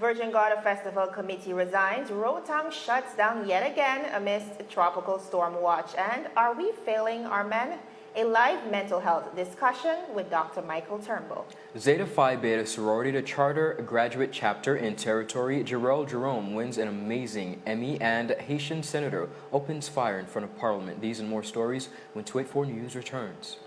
Virgin Gorda Festival Committee resigns. Rotang shuts down yet again amidst tropical storm watch. And are we failing our men? A live mental health discussion with Dr. Michael Turnbull. Zeta Phi Beta Sorority, the charter graduate chapter in territory, Jharrel Jerome wins an amazing Emmy, and Haitian senator opens fire in front of Parliament. These and more stories when 284 News returns.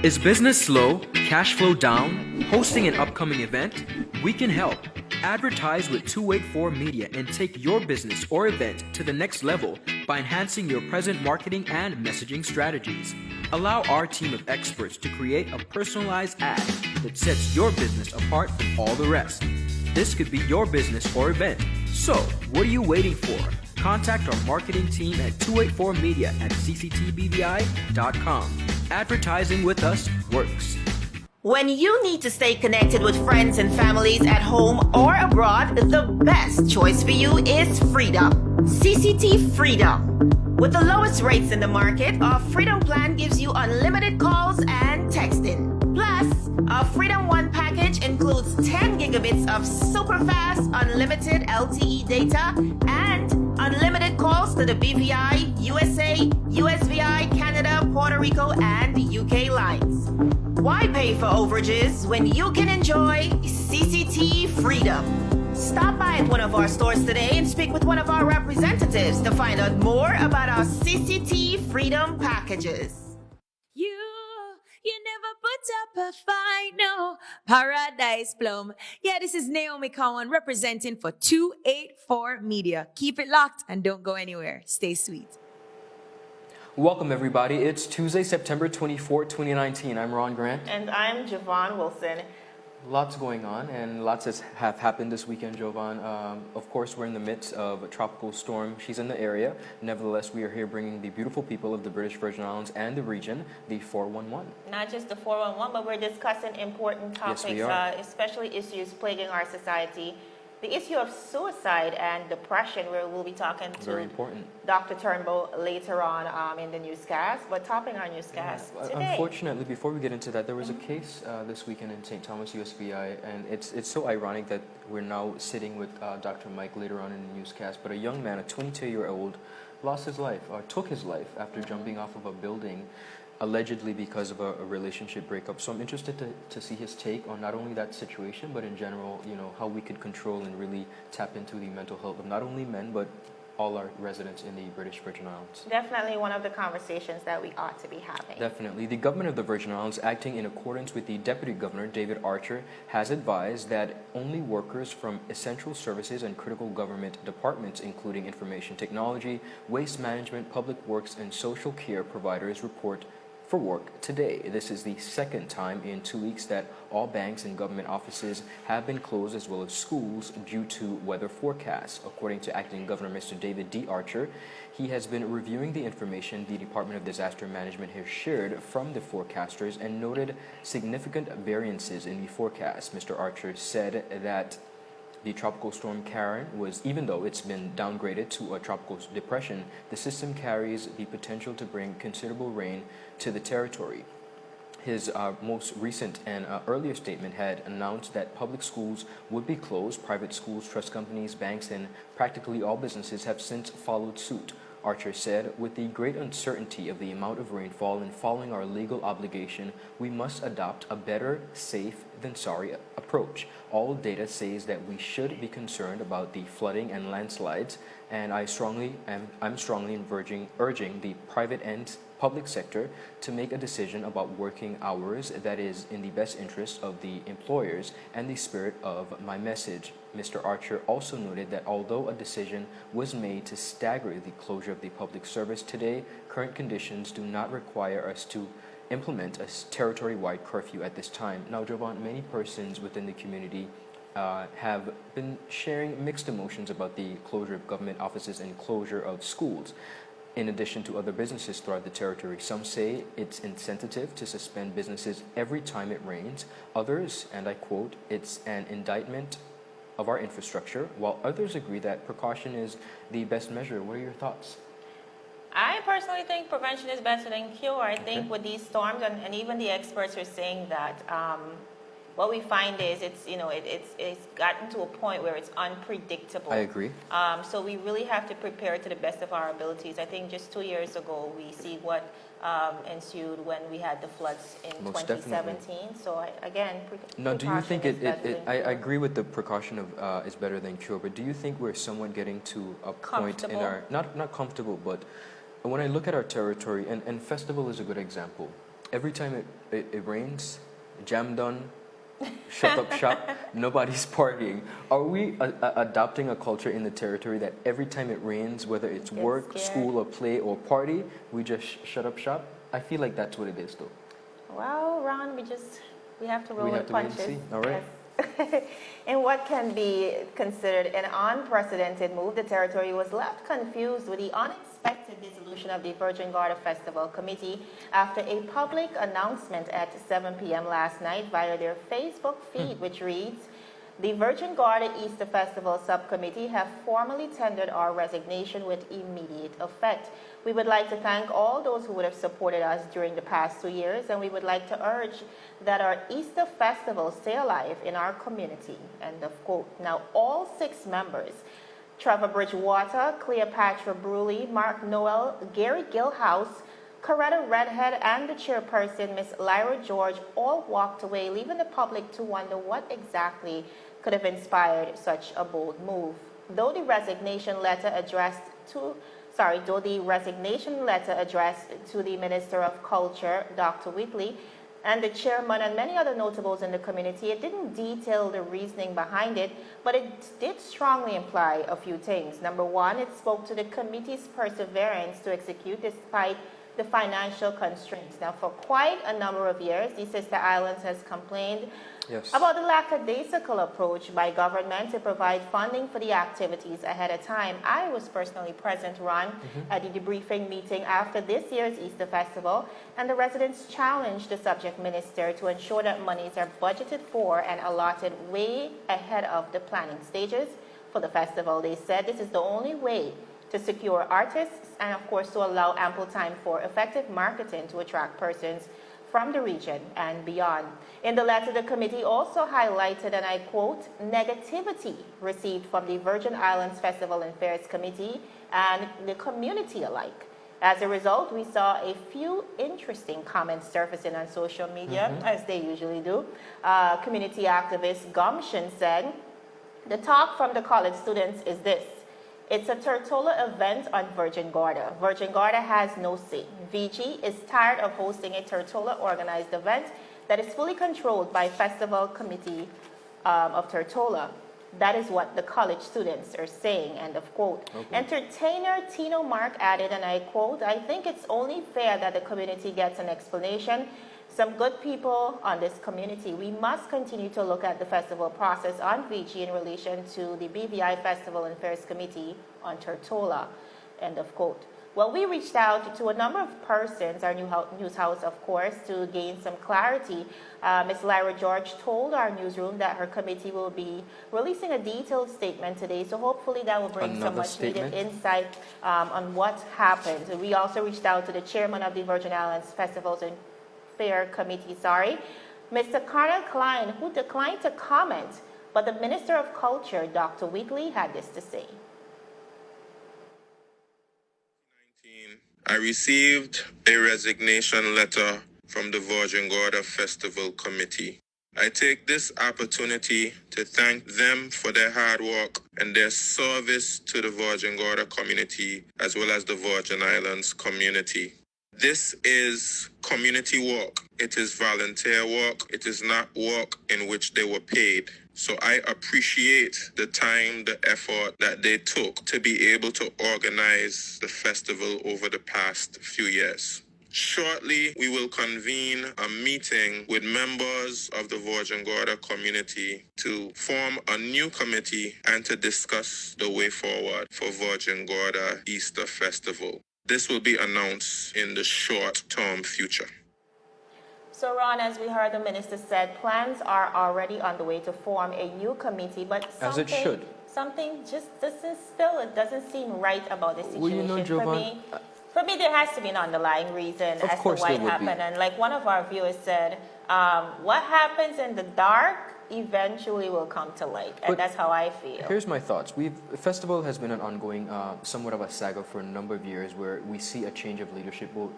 Is business slow? Cash flow down? Hosting an upcoming event? We can help. Advertise with 284 Media and take your business or event to the next level by enhancing your present marketing and messaging strategies. Allow our team of experts to create a personalized ad that sets your business apart from all the rest. This could be your business or event. So, what are you waiting for? Contact our marketing team at 284media at cctbvi.com. Advertising with us works. When you need to stay connected with friends and families at home or abroad, the best choice for you is Freedom. CCT Freedom. With the lowest rates in the market, our Freedom plan gives you unlimited calls and texting. Plus, our Freedom One package includes 10 gigabits of super fast unlimited LTE data and unlimited calls to the BVI, USA, USVI, Canada, Puerto Rico, and UK lines. Why pay for overages when you can enjoy CCT Freedom? Stop by at one of our stores today and speak with one of our representatives to find out more about our CCT Freedom packages. You never put up a fight, no. Paradise Plum. Yeah, this is Naomi Cowan representing for 284 Media. Keep it locked and don't go anywhere. Stay sweet. Welcome, everybody. It's Tuesday, September 24, 2019. I'm Ron Grant. And I'm Javon Wilson. Lots going on, and lots have happened this weekend, Jovan. Of course, we're in the midst of a tropical storm. She's in the area. Nevertheless, we are here bringing the beautiful people of the British Virgin Islands and the region the 411. Not just the 411, but we're discussing important topics, Yes, we are. especially issues plaguing our society. The issue of suicide and depression, where we'll be talking to Very important. Dr. Turnbull later on in the newscast, but topping our newscast today. Unfortunately, before we get into that, there was a case this weekend in St. Thomas, USVI, and it's so ironic that we're now sitting with Dr. Mike later on in the newscast, but a young man, a 22-year-old, lost his life, or took his life after jumping off of a building, allegedly because of a relationship breakup. So I'm interested to see his take on not only that situation, but in general, you know, how we could control and really tap into the mental health of not only men, but all our residents in the British Virgin Islands. Definitely one of the conversations that we ought to be having. Definitely. The government of the Virgin Islands, acting in accordance with the Deputy Governor, David Archer, has advised that only workers from essential services and critical government departments, including information technology, waste management, public works, and social care providers report for work today. This is the second time in 2 weeks that all banks and government offices have been closed, as well as schools, due to weather forecasts. According to Acting Governor Mr. David D. Archer, he has been reviewing the information the Department of Disaster Management has shared from the forecasters and noted significant variances in the forecast. Mr. Archer said that the tropical storm Karen was, even though it's been downgraded to a tropical depression, the system carries the potential to bring considerable rain to the territory. His most recent and earlier statement had announced that public schools would be closed. Private schools, trust companies, banks, and practically all businesses have since followed suit. Archer said, with the great uncertainty of the amount of rainfall and following our legal obligation, we must adopt a better safe than sorry approach. All data says that we should be concerned about the flooding and landslides, and I'm strongly urging the private and public sector to make a decision about working hours that is in the best interest of the employers and the spirit of my message. Mr. Archer also noted that although a decision was made to stagger the closure of the public service today, current conditions do not require us to implement a territory-wide curfew at this time. Now, Jovan, many persons within the community have been sharing mixed emotions about the closure of government offices and closure of schools, in addition to other businesses throughout the territory. Some say it's insensitive to suspend businesses every time it rains. Others, and I quote, it's an indictment of our infrastructure, while others agree that precaution is the best measure. What are your thoughts? I personally think prevention is better than cure. I think with these storms, and even the experts are saying that what we find is it's gotten to a point where it's unpredictable. I agree. So we really have to prepare to the best of our abilities. I think just 2 years ago, we see what ensued when we had the floods in Most 2017. definitely. So again, Now, do you think I I agree with the precaution of is better than cure, but do you think we're somewhat getting to a point in Comfortable? our, not comfortable, but when I look at our territory, and festival is a good example. Every time it rains, jam done, shut up shop, nobody's partying. Are we adopting a culture in the territory that every time it rains, whether it's Get work, scared. school, or play, or party, we just shut up shop? I feel like that's what it is, though. Well, Ron, we have to roll We with have to wait and punches. see. All right. Yes. In what can be considered an unprecedented move, the territory was left confused with the unexpected dissolution of the Virgin Gorda Festival Committee after a public announcement at 7 p.m. last night via their Facebook feed, which reads, "The Virgin Gorda Easter Festival Subcommittee have formally tendered our resignation with immediate effect. We would like to thank all those who would have supported us during the past 2 years, and we would like to urge that our Easter Festival stay alive in our community." End of quote. Now, all 6 members, Trevor Bridgewater, Cleopatra Bruley, Mark Noel, Gary Gilhouse, Coretta Redhead, and the chairperson, Miss Lyra George, all walked away, leaving the public to wonder what exactly could have inspired such a bold move. Though the resignation letter addressed to the Minister of Culture, Dr. Whitley, and the chairman and many other notables in the community, it didn't detail the reasoning behind it, but it did strongly imply a few things. Number one, it spoke to the committee's perseverance to execute despite the financial constraints. Now, for quite a number of years, the Sister Islands has complained about the lackadaisical approach by government to provide funding for the activities ahead of time. I was personally present, Ron, at the debriefing meeting after this year's Easter Festival, and the residents challenged the subject minister to ensure that monies are budgeted for and allotted way ahead of the planning stages for the festival. They said this is the only way to secure artists and, of course, to allow ample time for effective marketing to attract persons from the region and beyond. In the letter, the committee also highlighted, and I quote, negativity received from the Virgin Islands Festival and Fairs Committee and the community alike. As a result, we saw a few interesting comments surfacing on social media, as they usually do. Community activist Gumption said, "The talk from the college students is this: it's a Tortola event on Virgin Gorda. Virgin Gorda has no say. VG is tired of hosting a Tortola organized event that is fully controlled by Festival Committee of Tortola. That is what the college students are saying," end of quote. Okay. Entertainer Tino Mark added, and I quote, "I think it's only fair that the community gets an explanation. Some good people on this community. We must continue to look at the festival process on VG in relation to the BVI Festival and Fairs Committee on Tortola," end of quote. Well, we reached out to a number of persons, our news house, of course, to gain some clarity. Ms. Lyra George told our newsroom that her committee will be releasing a detailed statement today, so hopefully that will bring some much needed insight on what happened. We also reached out to the chairman of the Virgin Islands Festivals and Fair Committee, Mr. Colonel Klein, who declined to comment, but the Minister of Culture, Dr. Whitley, had this to say. I received a resignation letter from the Virgin Gorda Festival Committee. I take this opportunity to thank them for their hard work and their service to the Virgin Gorda community as well as the Virgin Islands community. This is community work. It is volunteer work. It is not work in which they were paid. So I appreciate the time, the effort that they took to be able to organize the festival over the past few years. Shortly, we will convene a meeting with members of the Virgin Gorda community to form a new committee and to discuss the way forward for Virgin Gorda Easter Festival. This will be announced in the short-term future. So, Ron, as we heard the minister said, plans are already on the way to form a new committee, but something just doesn't seem right about the situation. Well, you know, Jovan, for me, there has to be an underlying reason as to why it happened. And like one of our viewers said, What happens in the dark eventually will come to light, and But that's how I feel. Here's my thoughts. The festival has been an ongoing, somewhat of a saga for a number of years, where we see a change of leadership both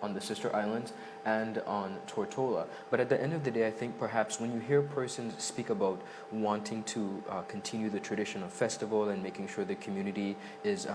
on the sister islands and on Tortola. But at the end of the day, I think perhaps when you hear persons speak about wanting to continue the tradition of festival and making sure the community is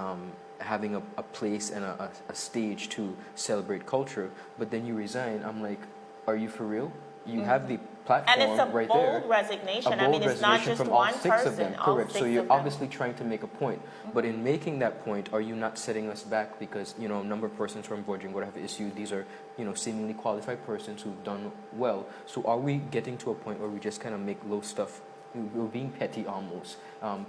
having a place and a stage to celebrate culture, but then you resign, I'm like, are you for real? You have the platform And it's a right bold there. resignation. A I mean, bold it's not resignation just from all one six person. of them. all Correct. So six you're of them. obviously trying to make a point. But in making that point, are you not setting us back because, you know, a number of persons from Virgin Gorda have issued? These are, you know, seemingly qualified persons who've done well. So are we getting to a point where we just kind of make low stuff? We're being petty almost.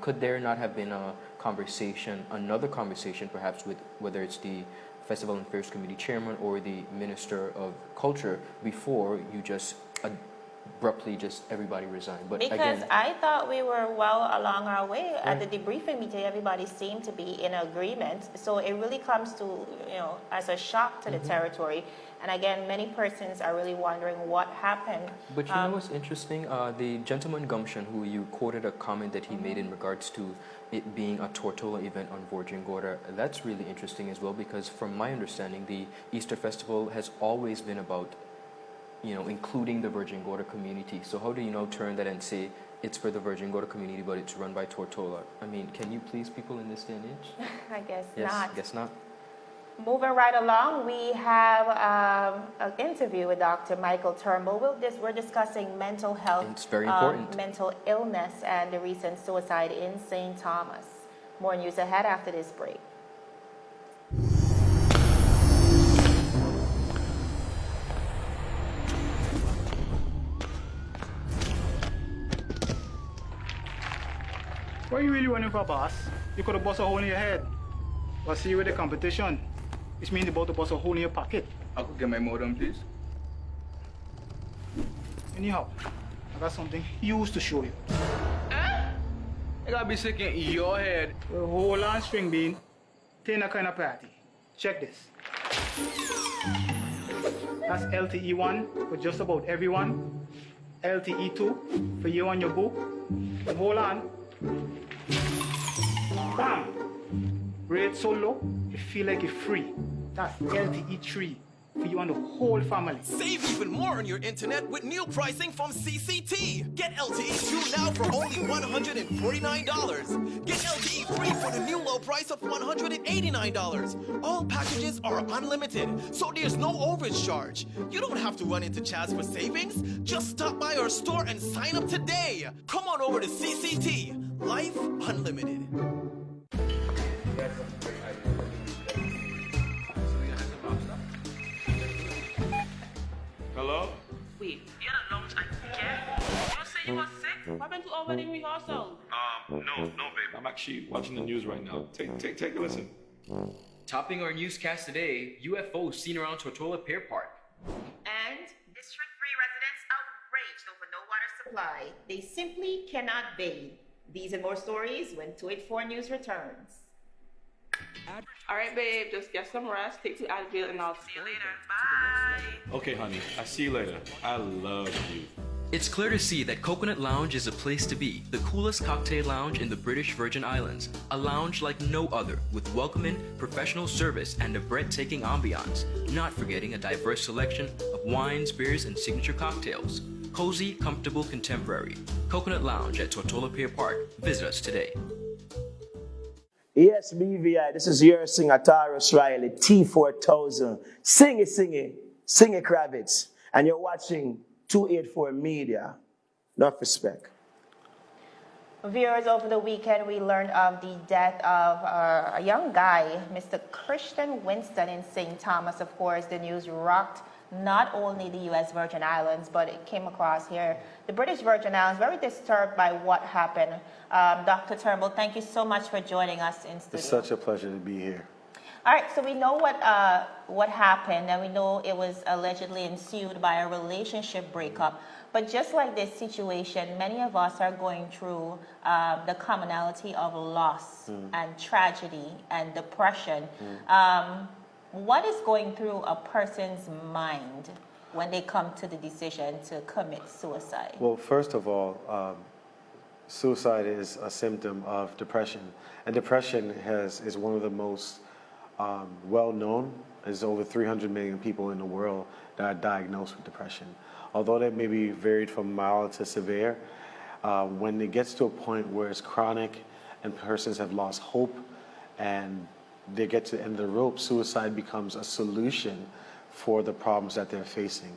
Could there not have been a conversation, another conversation perhaps with whether it's the Festival and Fairs Committee Chairman or the Minister of Culture before you just abruptly just everybody resign? But Because again, I thought we were well along our way. At the debriefing meeting, everybody seemed to be in agreement. So it really comes to, you know, as a shock to the territory. And again, many persons are really wondering what happened. But you know what's interesting? The gentleman Gumption, who you quoted a comment that he made in regards to it being a Tortola event on Virgin Gorda, that's really interesting as well, because from my understanding, the Easter Festival has always been about, you know, including the Virgin Gorda community. So how do you now turn that and say it's for the Virgin Gorda community, but it's run by Tortola? I mean, can you please people in this day and age? I guess Yes, not. guess not. Moving right along, we have an interview with Dr. Michael Turnbull. We're discussing mental health, It's very important. mental illness, and the recent suicide in St. Thomas. More news ahead after this break. What are you really running for, boss? You could have bust a hole in your head. But see, with the competition, it means you're about to bust a hole in your pocket. I could get my modem, please. Anyhow, I got something huge to show you. I gotta be sick in your head. The whole on string bean, Tina kind of party. Check this. That's LTE1 for just about everyone. LTE2 for you and your boo. And hold on. Bam! Rate so low, you feel like you're free. That's LTE3 for you and the whole family. Save even more on your internet with new pricing from CCT. Get LTE 2 now for only $149. Get LTE 3 for the new low price of $189. All packages are unlimited, so there's no overage charge. You don't have to run into Chaz for savings. Just stop by our store and sign up today. Come on over to CCT. Life Unlimited. Hello? Wait, you had a long time to get? You say you were sick? What happened to over the rehearsal? No, babe. I'm actually watching the news right now. Take a listen. Topping our newscast today, UFOs seen around Tortola Pier Park. And District 3 residents outraged over no water supply. They simply cannot bathe. These and more stories when 284 News returns. All right, babe, just get some rest, take some Advil, and I'll see you later. Bye. Okay, honey. I see you later. I love you. It's clear to see that Coconut Lounge is a place to be, the coolest cocktail lounge in the British Virgin Islands. A lounge like no other, with welcoming, professional service, and a breathtaking ambiance. Not forgetting a diverse selection of wines, beers, and signature cocktails. Cozy, comfortable, contemporary. Coconut Lounge at Tortola Pier Park. Visit us today. Yes, BVI, this is your singer, Taurus Riley, T4000. Sing it, Kravitz. And you're watching 284 Media. Enough respect. Viewers, over the weekend, we learned of the death of a young guy, Mr. Christian Winston in St. Thomas. Of course, the news rocked not only the U.S. Virgin Islands, but it came across here. The British Virgin Islands, very disturbed by what happened. Dr. Turnbull, thank you so much for joining us in studio. It's such a pleasure to be here. All right, so we know what happened, and we know it was allegedly ensued by a relationship breakup. But just like this situation, many of us are going through the commonality of loss and tragedy and depression. What is going through a person's mind when they come to the decision to commit suicide? Well, first of all, suicide is a symptom of depression, and depression is one of the most well-known. There's over 300 million people in the world that are diagnosed with depression. Although they may be varied from mild to severe, when it gets to a point where it's chronic and persons have lost hope and they get to the end of the rope, suicide becomes a solution for the problems that they're facing.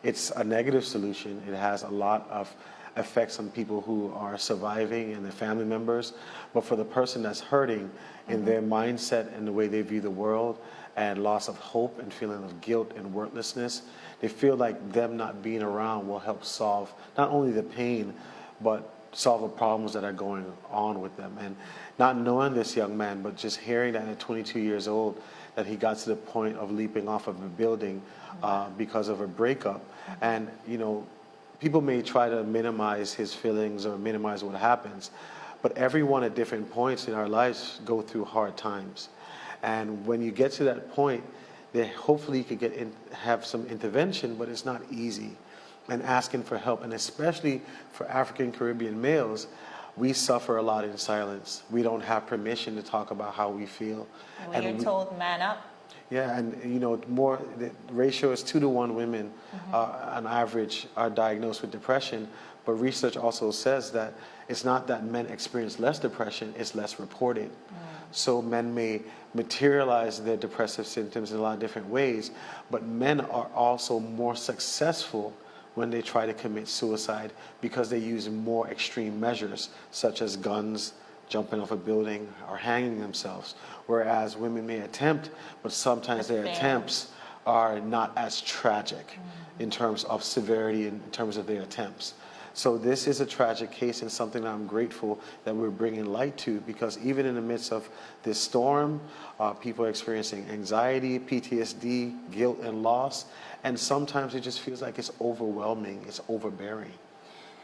It's a negative solution. It has a lot of effects on people who are surviving and their family members, but for the person that's hurting in their mindset and the way they view the world and loss of hope and feeling of guilt and worthlessness, they feel like them not being around will help solve not only the pain, but solve the problems that are going on with them. And not knowing this young man, but just hearing that at 22 years old, that he got to the point of leaping off of a building because of a breakup. And, you know, people may try to minimize his feelings or minimize what happens, but everyone at different points in our lives go through hard times. And when you get to that point, then hopefully you could have some intervention, but it's not easy. And asking for help, and especially for African Caribbean males, we suffer a lot in silence. We don't have permission to talk about how we feel. And you're told man up. Yeah, and you know, the ratio is 2 to 1 women on average are diagnosed with depression, but research also says that it's not that men experience less depression, it's less reported. So men may materialize their depressive symptoms in a lot of different ways, but men are also more successful when they try to commit suicide because they use more extreme measures, such as guns, jumping off a building, or hanging themselves. Whereas women may attempt, but sometimes their attempts are not as tragic in terms of severity, in terms of their attempts. So this is a tragic case and something that I'm grateful that we're bringing light to, because even in the midst of this storm, people are experiencing anxiety, PTSD, guilt, and loss. And sometimes it just feels like it's overwhelming, it's overbearing.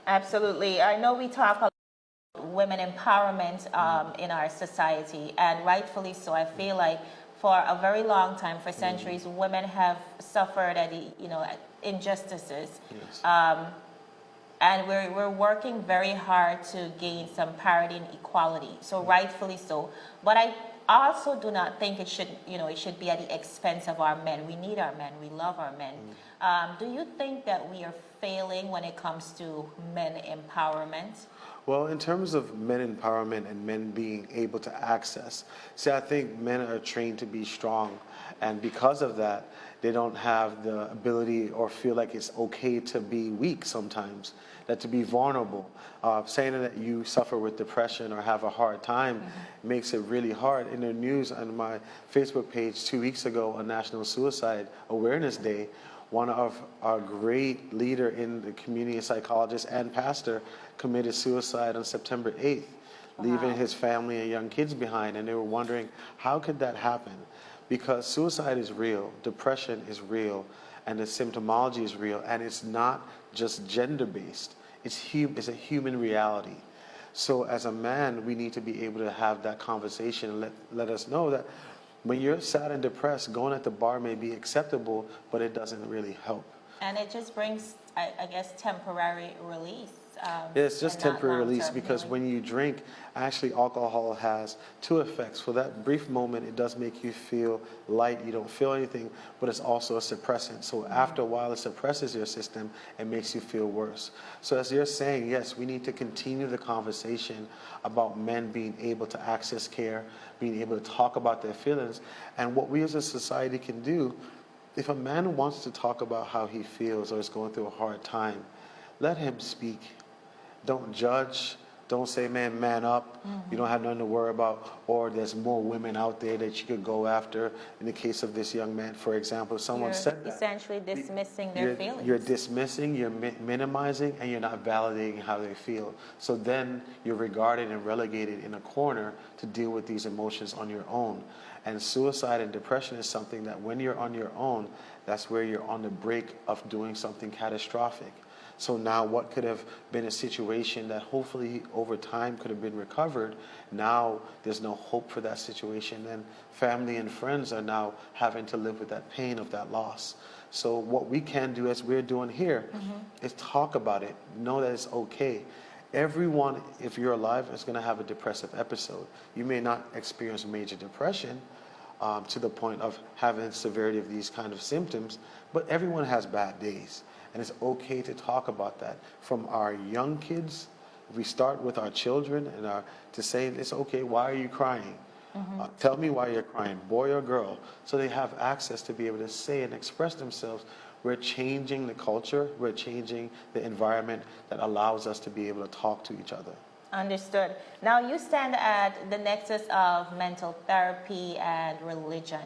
Absolutely. I know we talk about women empowerment in our society, and rightfully so. I feel like for a very long time, for centuries, women have suffered at injustices. Yes. And we're working very hard to gain some parity and equality. So rightfully so. But I also do not think it should be at the expense of our men. We need our men. We love our men. Do you think that we are failing when it comes to men empowerment? Well, in terms of men empowerment and men being able to access, I think men are trained to be strong. And because of that, they don't have the ability or feel like it's okay to be weak sometimes, that to be vulnerable. Saying that you suffer with depression or have a hard time makes it really hard. In the news on my Facebook page 2 weeks ago on National Suicide Awareness Day, one of our great leader in the community, psychologist and pastor, committed suicide on September 8th, leaving his family and young kids behind. And they were wondering, how could that happen? Because suicide is real, depression is real, and the symptomology is real, and it's not just gender-based. It's a human reality. So as a man, we need to be able to have that conversation and let us know that when you're sad and depressed, going at the bar may be acceptable, but it doesn't really help. And it just brings, I guess, temporary release. It's just temporary release, because when you drink, actually alcohol has two effects. For that brief moment, it does make you feel light, you don't feel anything, but it's also a suppressant. So after a while, it suppresses your system and makes you feel worse. So as you're saying, yes, we need to continue the conversation about men being able to access care, being able to talk about their feelings, and what we as a society can do. If a man wants to talk about how he feels or is going through a hard time, let him speak. Don't judge. Don't say, man up. You don't have nothing to worry about. Or there's more women out there that you could go after. In the case of this young man, for example, someone said that. Essentially dismissing their feelings. You're dismissing, you're minimizing, and you're not validating how they feel. So then you're regarded and relegated in a corner to deal with these emotions on your own. And suicide and depression is something that when you're on your own, that's where you're on the brink of doing something catastrophic. So now what could have been a situation that hopefully over time could have been recovered, now there's no hope for that situation, and family and friends are now having to live with that pain of that loss. So what we can do, as we're doing here, is talk about it, know that it's okay. Everyone, if you're alive, is going to have a depressive episode. You may not experience major depression to the point of having severity of these kind of symptoms, but everyone has bad days. And it's okay to talk about that. From our young kids, if we start with our children and to say, it's okay, why are you crying? Tell me why you're crying, boy or girl, so they have access to be able to say and express themselves. We're changing the culture, we're changing the environment that allows us to be able to talk to each other. Understood. Now you stand at the nexus of mental therapy and religion.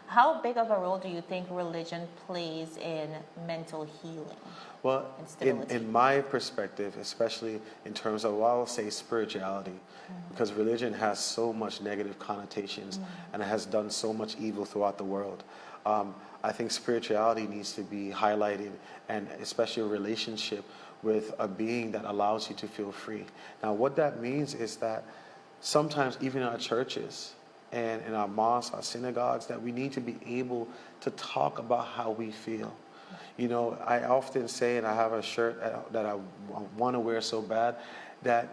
How big of a role do you think religion plays in mental healing? Well, in my perspective, especially in terms of, well, I'll say spirituality, because religion has so much negative connotations and it has done so much evil throughout the world. I think spirituality needs to be highlighted, and especially a relationship with a being that allows you to feel free. Now, what that means is that sometimes even in our churches and in our mosques, our synagogues, that we need to be able to talk about how we feel. You know, I often say, and I have a shirt that I want to wear so bad, that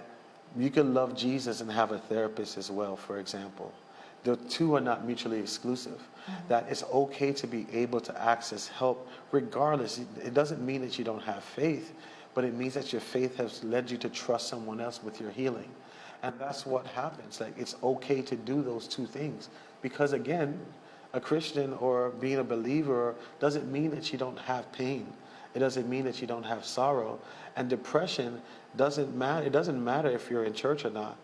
you can love Jesus and have a therapist as well, for example. The two are not mutually exclusive. That it's okay to be able to access help regardless. It doesn't mean that you don't have faith, but it means that your faith has led you to trust someone else with your healing. And that's what happens. Like, it's okay to do those two things. Because again, a Christian or being a believer doesn't mean that you don't have pain. It doesn't mean that you don't have sorrow. And depression doesn't matter. It doesn't matter if you're in church or not.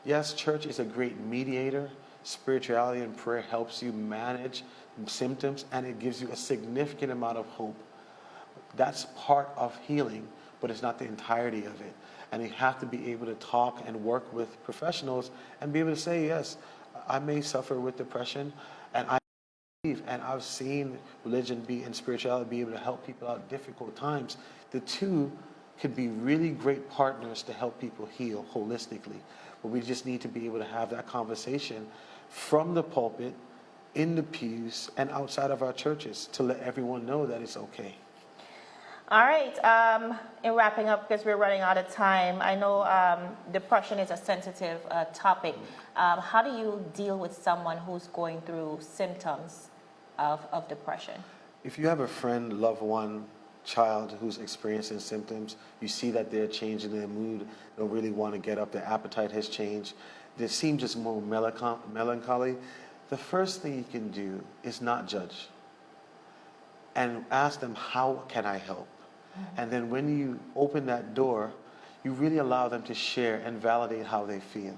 Yes, church is a great mediator. Spirituality and prayer helps you manage symptoms, and it gives you a significant amount of hope. That's part of healing, but it's not the entirety of it. And you have to be able to talk and work with professionals and be able to say, yes, I may suffer with depression, and I believe, and I've seen religion and spirituality be able to help people out at difficult times. The two could be really great partners to help people heal holistically. But we just need to be able to have that conversation from the pulpit, in the pews, and outside of our churches to let everyone know that it's okay. All right. In wrapping up, because we're running out of time, I know depression is a sensitive topic. How do you deal with someone who's going through symptoms of depression? If you have a friend, loved one, child who's experiencing symptoms, you see that they're changing their mood, they don't really want to get up, their appetite has changed, they seem just more melancholy, the first thing you can do is not judge and ask them, how can I help? And then when you open that door, you really allow them to share and validate how they feel.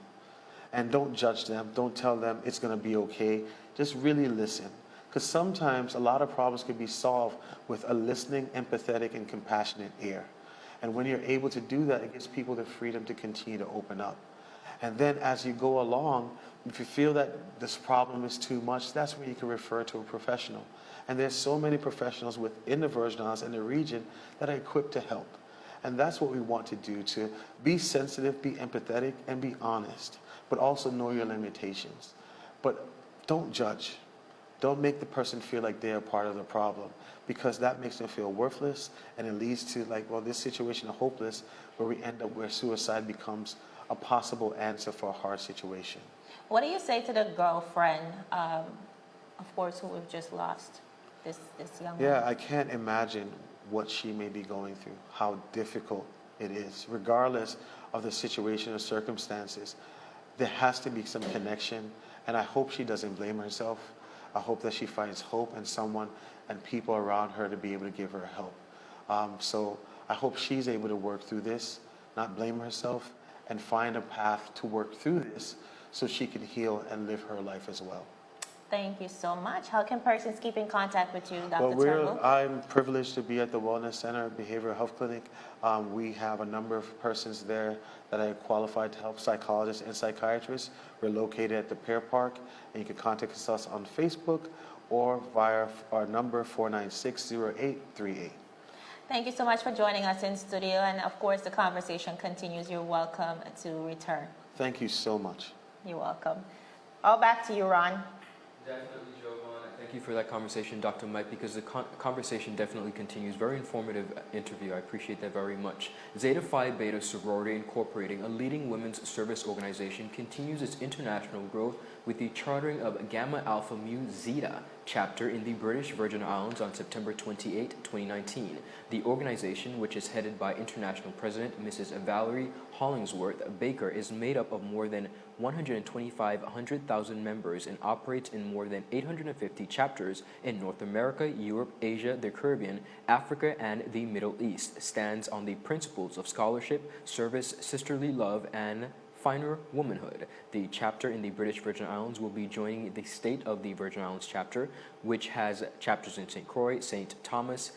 And don't judge them, don't tell them it's going to be okay, just really listen. Because sometimes a lot of problems can be solved with a listening, empathetic, and compassionate ear. And when you're able to do that, it gives people the freedom to continue to open up. And then as you go along, if you feel that this problem is too much, that's where you can refer to a professional. And there's so many professionals within the Virgin Islands and the region that are equipped to help. And that's what we want to do, to be sensitive, be empathetic, and be honest, but also know your limitations. But don't judge. Don't make the person feel like they're a part of the problem, because that makes them feel worthless, and it leads to, like, well, this situation is hopeless, where we end up where suicide becomes a possible answer for a hard situation. What do you say to the girlfriend, of course, who we've just lost, this young woman? Yeah, I can't imagine what she may be going through, how difficult it is. Regardless of the situation or circumstances, there has to be some connection, and I hope she doesn't blame herself. I hope that she finds hope and someone and people around her to be able to give her help. So I hope she's able to work through this, not blame herself, and find a path to work through this so she can heal and live her life as well. Thank you so much. How can persons keep in contact with you, Dr. Turnbull? I'm privileged to be at the Wellness Center Behavioral Health Clinic. We have a number of persons there that are qualified to help, psychologists and psychiatrists. We're located at the Pear Park, and you can contact us on Facebook or via our number 496-0838. Thank you so much for joining us in studio. And of course, the conversation continues. You're welcome to return. Thank you so much. You're welcome. All back to you, Ron. Definitely, Jovan. Thank you for that conversation, Dr. Mike, because the conversation definitely continues. Very informative interview. I appreciate that very much. Zeta Phi Beta Sorority Incorporating, a leading women's service organization, continues its international growth with the chartering of Gamma Alpha Mu Zeta chapter in the British Virgin Islands on September 28, 2019. The organization, which is headed by International President Mrs. Valerie Hollingsworth Baker, is made up of more than 125,000 members and operates in more than 850 chapters in North America, Europe, Asia, the Caribbean, Africa, and the Middle East. Stands on the principles of scholarship, service, sisterly love, and finer womanhood. The chapter in the British Virgin Islands will be joining the State of the Virgin Islands chapter, which has chapters in St. Croix, St. Thomas,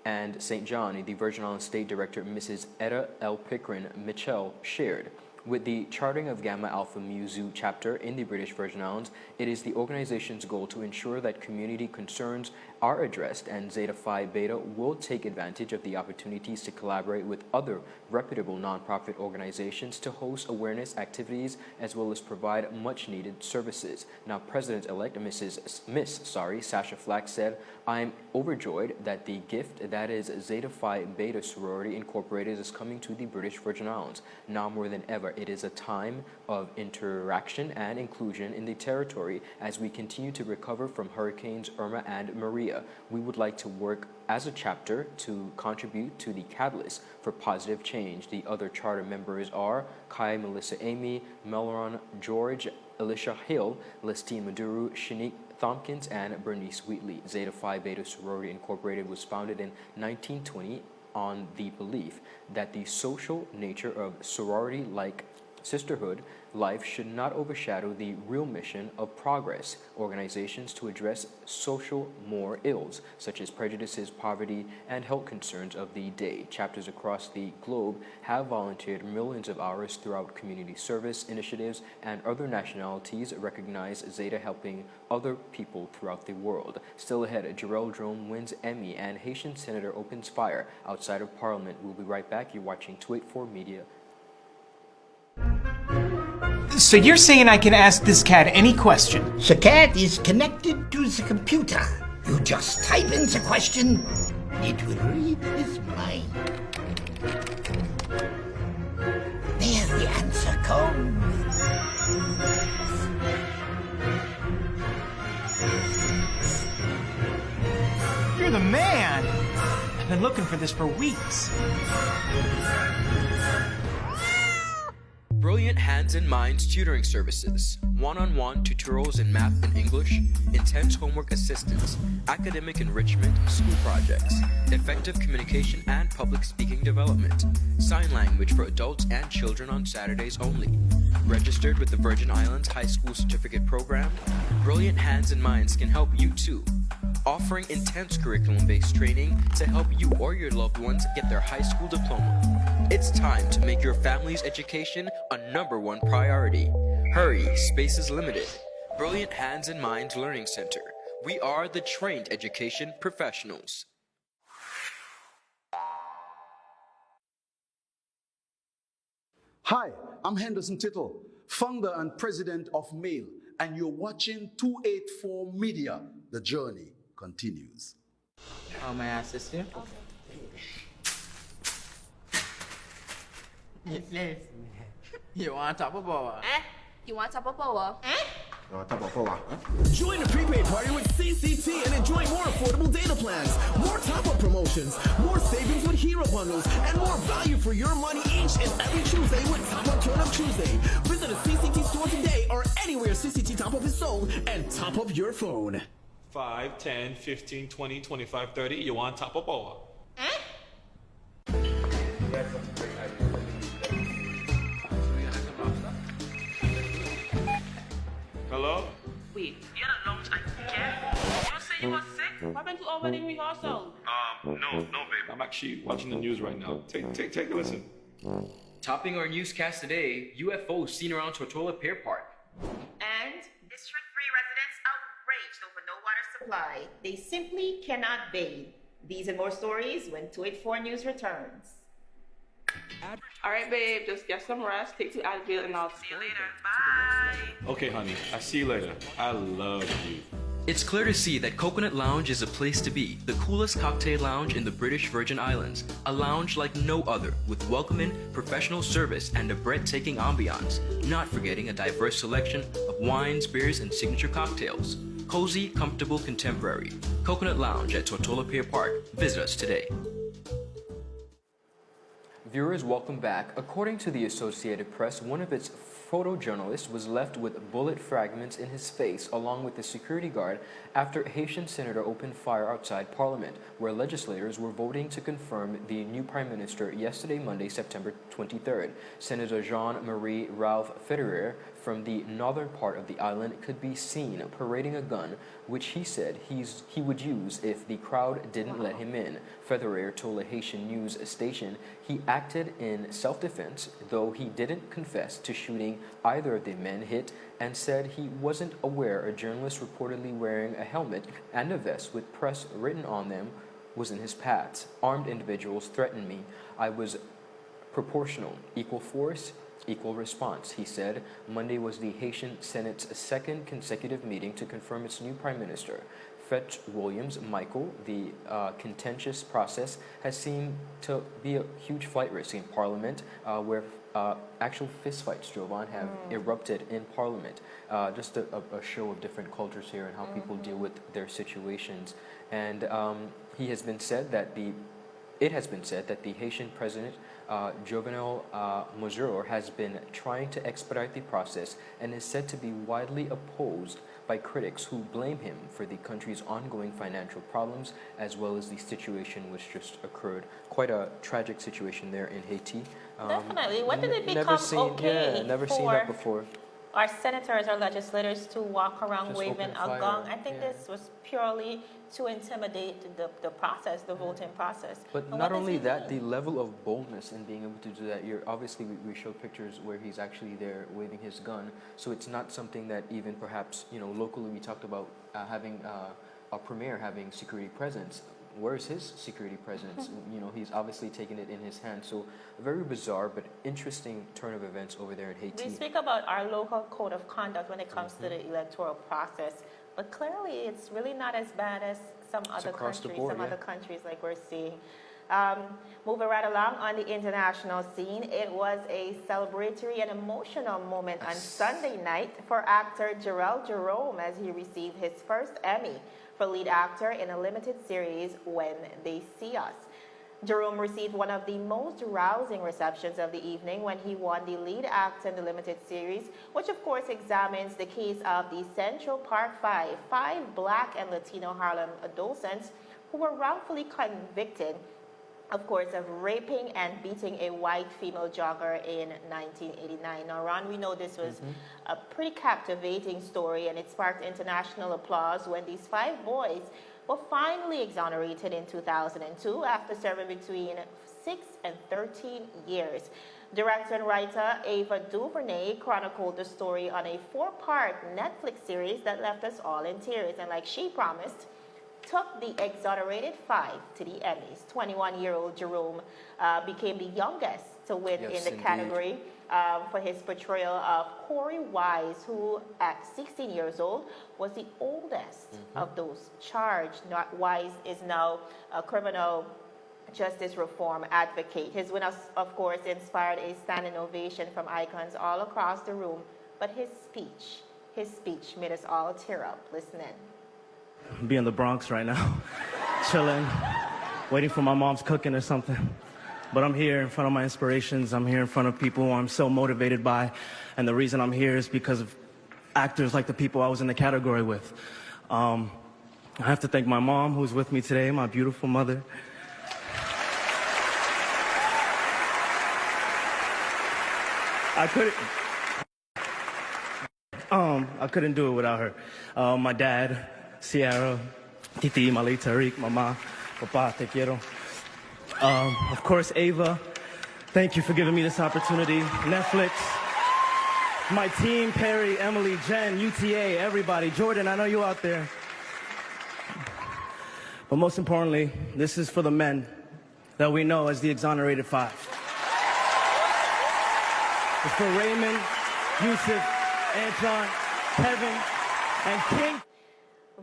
and St. John. The Virgin Islands State Director, Mrs. Etta L. Pickering Mitchell, shared. With the charting of Gamma Alpha Mu Zu chapter in the British Virgin Islands, it is the organization's goal to ensure that community concerns are addressed, and Zeta Phi Beta will take advantage of the opportunities to collaborate with other reputable nonprofit organizations to host awareness activities as well as provide much-needed services. Now, President-elect Miss Sasha Flack said, "I'm overjoyed that the gift that is Zeta Phi Beta Sorority Incorporated is coming to the British Virgin Islands. Now more than ever, it is a time of interaction and inclusion in the territory as we continue to recover from Hurricanes Irma and Maria. We would like to work as a chapter to contribute to the catalyst for positive change." The other charter members are Kai Melissa Amy, Melron George, Alicia Hill, Lestine Maduru, Shanique Thompkins, and Bernice Wheatley. Zeta Phi Beta Sorority Incorporated was founded in 1920 on the belief that the social nature of sorority-like sisterhood life should not overshadow the real mission of progress organizations to address social more ills, such as prejudices, poverty, and health concerns of the day. Chapters across the globe have volunteered millions of hours throughout community service initiatives, and other nationalities recognize Zeta helping other people throughout the world. Still ahead, Jharrel Jerome wins Emmy, and Haitian senator opens fire outside of Parliament. We'll be right back. You're watching 284 Media. So you're saying I can ask this cat any question? The cat is connected to the computer. You just type in the question, it will read his mind. There the answer comes. You're the man! I've been looking for this for weeks. Brilliant Hands and Minds Tutoring Services, one-on-one tutorials in math and English, intense homework assistance, academic enrichment, school projects, effective communication and public speaking development, sign language for adults and children on Saturdays only. Registered with the Virgin Islands High School Certificate Program, Brilliant Hands and Minds can help you too. Offering intense curriculum-based training to help you or your loved ones get their high school diploma. It's time to make your family's education a #1 priority. Hurry, space is limited. Brilliant Hands and Minds Learning Center. We are the trained education professionals. Hi, I'm Henderson Tittle, founder and president of Mail, and you're watching 284 Media. The journey continues. How may I assist you? Yes. You want top of power? You want top of power? Join the prepaid party with CCT and enjoy more affordable data plans, more top-up promotions, more savings with hero bundles, and more value for your money each and every Tuesday with Top Up Turn Up Tuesday. Visit a CCT store today or anywhere CCT Top Up is sold and top up your phone. 5, 10, 15, 20, 25, 30. You want top of power? Hello? Wait, you had a lunch and care? You say you were sick? What happened to our wedding rehearsal? No, babe. I'm actually watching the news right now. Take a listen. Topping our newscast today, UFOs seen around Tortola Pier Park. And District 3 residents outraged over no water supply. They simply cannot bathe. These and more stories when 284 News returns. All right, babe, just get some rest, take 2 Advil, and I'll see you later. Bye. Okay, honey, I see you later. I love you. It's clear to see that Coconut Lounge is a place to be, the coolest cocktail lounge in the British Virgin Islands. A lounge like no other, with welcoming, professional service, and a breathtaking ambiance. Not forgetting a diverse selection of wines, beers, and signature cocktails. Cozy, comfortable, contemporary. Coconut Lounge at Tortola Pier Park. Visit us today. Viewers, welcome back. According to the Associated Press, one of its photojournalists was left with bullet fragments in his face along with the security guard after a Haitian senator opened fire outside Parliament, where legislators were voting to confirm the new prime minister yesterday, Monday, September 23rd. Senator Jean-Marie Ralph Federer from the northern part of the island could be seen parading a gun, which he said he would use if the crowd didn't let him in. Federer told a Haitian news station he acted in self-defense, though he didn't confess to shooting either of the men hit, and said he wasn't aware a journalist reportedly wearing a helmet and a vest with press written on them was in his path. Armed individuals threatened me. I was proportional, equal force, equal response, he said. Monday was the Haitian Senate's second consecutive meeting to confirm its new prime minister. Fitzwilliams Michael, the contentious process has seemed to be a huge flight risk in Parliament, where actual fistfights, Jovan, have erupted in Parliament. Just a show of different cultures here and how people deal with their situations. And it has been said that the Haitian president, Jovenel Moïse, has been trying to expedite the process and is said to be widely opposed by critics who blame him for the country's ongoing financial problems as well as the situation which just occurred. Quite a tragic situation there in Haiti. Definitely. When did it become never seen that before. Our senators or legislators to walk around Just waving open a fire. gong? I think this was purely to intimidate the process, the voting process. But And not what does only he that, mean? the level of boldness in being able to do that. Obviously, we showed pictures where he's actually there waving his gun. So it's not something that even perhaps, locally we talked about having a premier having security presence. Where's his security presence? He's obviously taken it in his hand. So a very bizarre but interesting turn of events over there in Haiti. We speak about our local code of conduct when it comes to the electoral process, but clearly it's really not as bad as some other countries like we're seeing. Moving right along on the international scene, it was a celebratory and emotional moment on Sunday night for actor Jharrel Jerome as he received his first Emmy for lead actor in a limited series, When They See Us. Jerome received one of the most rousing receptions of the evening when he won the lead actor in the limited series, which of course examines the case of the Central Park five Black and Latino Harlem adolescents who were wrongfully convicted, of course, of raping and beating a white female jogger in 1989. Now, Ron, we know this was a pretty captivating story, and it sparked international applause when these 5 boys were finally exonerated in 2002 after serving between 6 and 13 years. Director and writer Ava DuVernay chronicled the story on a 4-part Netflix series that left us all in tears, and like she promised, took the exonerated 5 to the Emmys. 21-year-old Jerome became the youngest to win in the category for his portrayal of Corey Wise, who at 16 years old was the oldest of those charged. Wise is now a criminal justice reform advocate. His win, of course, inspired a standing ovation from icons all across the room, but his speech made us all tear up. Listen in. Be in the Bronx right now, chilling, waiting for my mom's cooking or something. But I'm here in front of my inspirations. I'm here in front of people who I'm so motivated by. And the reason I'm here is because of actors like the people I was in the category with. I have to thank my mom, who's with me today, my beautiful mother. I couldn't do it without her. My dad, Sierra, Titi, Malay, Tariq, Mama, Papa, te quiero. Of course, Ava, thank you for giving me this opportunity. Netflix, my team, Perry, Emily, Jen, UTA, everybody. Jordan, I know you out there. But most importantly, this is for the men that we know as the Exonerated Five. It's for Raymond, Yusuf, Anton, Kevin, and King.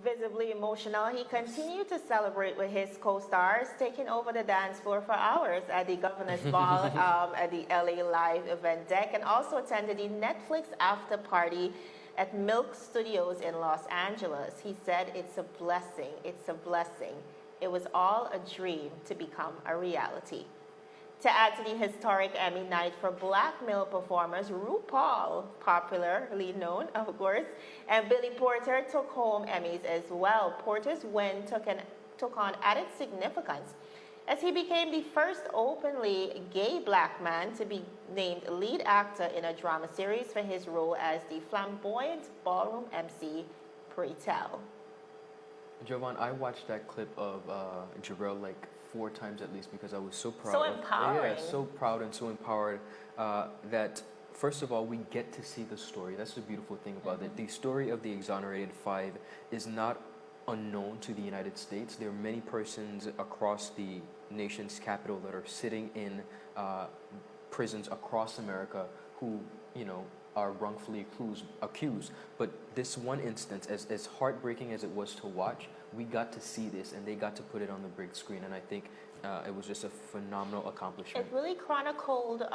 Visibly emotional, he continued to celebrate with his co-stars, taking over the dance floor for hours at the Governor's Ball at the LA Live event deck, and also attended the Netflix after party at Milk Studios in Los Angeles. He said, "It's a blessing. It's a blessing. It was all a dream to become a reality." To add to the historic Emmy night for Black male performers, RuPaul, popularly known, of course, and Billy Porter took home Emmys as well. Porter's win took on added significance as he became the first openly gay Black man to be named lead actor in a drama series for his role as the flamboyant ballroom MC, Pray Tell. Jovan, I watched that clip of Jharrel like 4 times at least because I was so proud. So empowering. Yeah, so proud and so empowered that, first of all, we get to see the story. That's the beautiful thing about it. The story of the Exonerated Five is not unknown to the United States. There are many persons across the nation's capital that are sitting in prisons across America who, you know, are wrongfully accused. But this one instance, as heartbreaking as it was to watch, we got to see this and they got to put it on the big screen, and I think it was just a phenomenal accomplishment. It really chronicled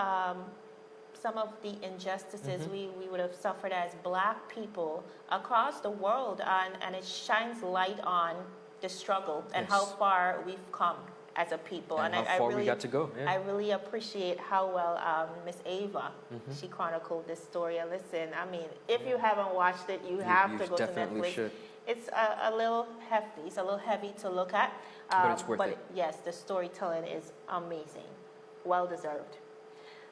some of the injustices we would have suffered as Black people across the world, and it shines light on the struggle and how far we've come as a people. And how far we got to go. Yeah. I really appreciate how well Miss Ava, she chronicled this story. And listen, I mean, if you haven't watched it, you have to go to Netflix. Should. It's a little hefty. It's a little heavy to look at. But it's worth it. Yes, the storytelling is amazing. Well deserved.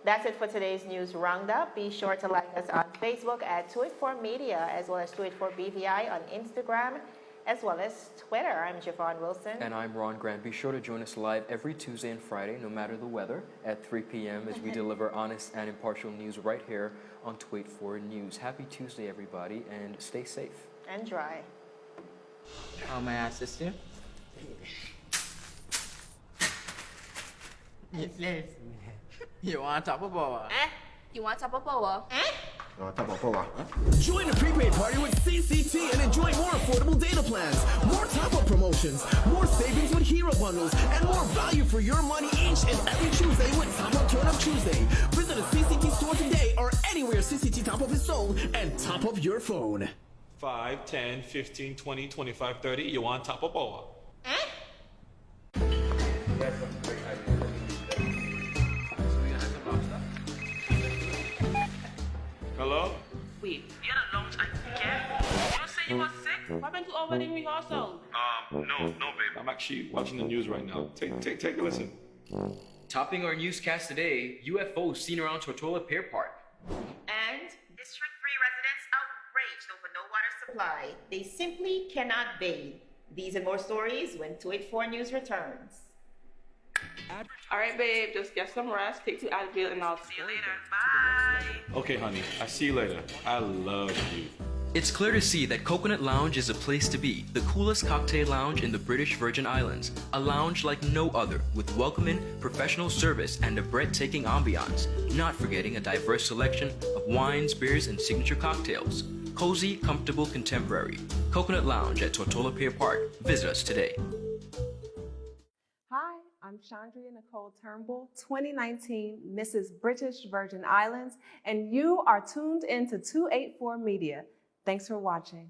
That's it for today's news roundup. Be sure to like us on Facebook at 284Media, as well as 284BVI on Instagram, as well as Twitter. I'm Javon Wilson. And I'm Ron Grant. Be sure to join us live every Tuesday and Friday, no matter the weather, at 3 p.m. as we deliver honest and impartial news right here on 284 News. Happy Tuesday, everybody, and stay safe. And dry. How may I assist you? Yes. You want top of power? You want top of power? Join the prepaid party with CCT and enjoy more affordable data plans, more top-up promotions, more savings with hero bundles, and more value for your money each and every Tuesday with Top Up Turn Up Tuesday. Visit a CCT store today or anywhere CCT Top Up is sold and top up your phone. 5, 10, 15, 20, 25, 30. You want top of power? Hello? Wait, you had a lunch and care? You don't say you were sick? Why haven't you already rehearsal? No, babe. I'm actually watching the news right now. Take a listen. Topping our newscast today, UFOs seen around Tortola Pier Park. And District 3 residents outraged over no water supply. They simply cannot bathe. These and more stories when 284 News returns. All right, babe, just get some rest, take 2 Advil, and I'll see you later. Bye. Okay, honey. I see you later. I love you. It's clear to see that Coconut Lounge is a place to be, the coolest cocktail lounge in the British Virgin Islands. A lounge like no other, with welcoming, professional service, and a breathtaking ambiance. Not forgetting a diverse selection of wines, beers, and signature cocktails. Cozy, comfortable, contemporary. Coconut Lounge at Tortola Pier Park. Visit us today. Hi, I'm Chandria Nicole Turnbull, 2019 Mrs. British Virgin Islands, and you are tuned into 284 Media. Thanks for watching.